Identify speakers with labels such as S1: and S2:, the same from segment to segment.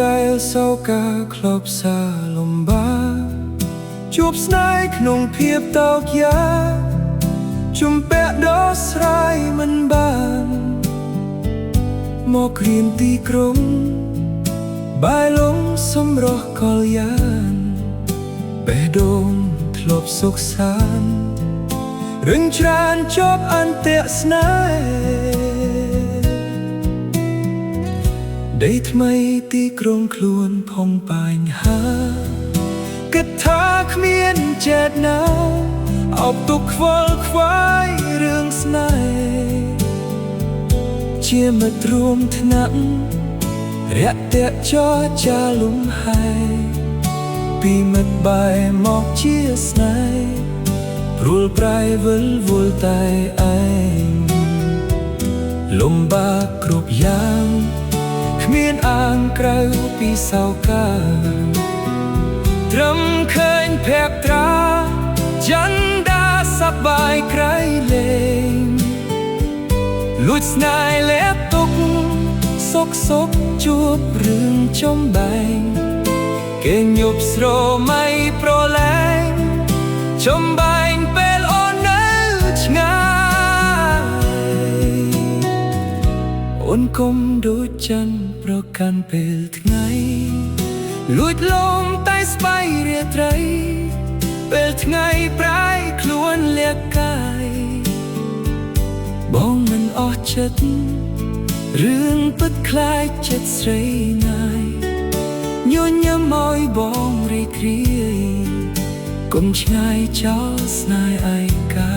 S1: ដែលសោកាក្លបសាលំបាជួបស្នេហ៍ក្នុងភាពតោកយ៉ាជំពាក់ដោះស្រាយមិនបានមករៀនទីក្រុងបាយលងសម្រស់កលយានបេះដូងធ្លាប់សុខសាន្តរឹងច្រានជាប់អន្ទាក់ស្នេហ៍ដីថ្មីទីក្រុងខ្លួនផងបញ្ហាគិតថាគ្មានចេតនាអបទុកខ្វល់ខ្វាយរឿងស្នេហ៍ជាមិត្តរួមថ្នាក់រាក់ទាក់ចរចាលំហែពីមិត្តបែរមកជាស្នេហ៍ព្រួលប្រែវិលវល់តែឯងលំបាកគ្រប់យ៉ាងគ្មានអាងក្រៅពីសោកាត្រឹមឃើញភក្ត្រាចន្ទដាសប្បាយក្រៃលែងលួចស្នេហ៍លែបទុកសុខជួបរឿងចំបែងគេងយប់ស្រមៃប្រឡែងចំបែងពេលអូននៅឆ្ងាយអូនគុំដូចច័ន្ទប្រកាន់ពេលថ្ងៃលួចលំតែស្បៃរាត្រីពេលថ្ងៃប្រែខ្លួនលាក់កាយបងមិនអស់ចិត្តរឿងពិតខ្លាចចិត្តស្រីណាយញញឹមឲ្យបងរីករាយកុំឆ្ងាយចោលស្នេហ៍ឯកា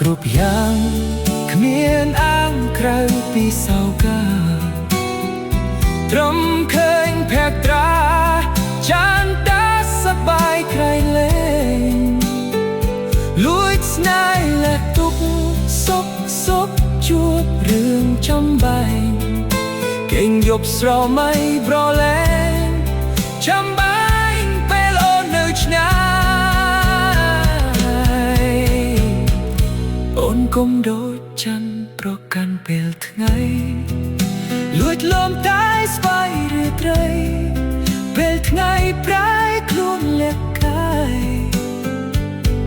S1: គ្រប់យ៉ាងគ្មានអាងក្រៅពីសោកាត្រឹមឃើញភក្ត្រាចន្ទដាសប្បាយក្រៃលែងលួចស្នេហ៍លែកទុកសុខជួបរឿងចំបែងគេងយប់ស្រមៃប្រឡែងចំបែងពេលអូននៅឆ្ងាយអូនគុំដូចច័ន្ទប្រកាន់ពេលថ្ងៃលួចលំតែស្បៃរាត្រីពេលថ្ងៃប្រែខ្លួនលាក់កាយ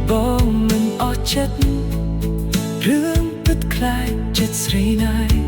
S1: បងមិនអស់ចិត្តរឿងពិតខ្លាចចិត្តស្រីណាយ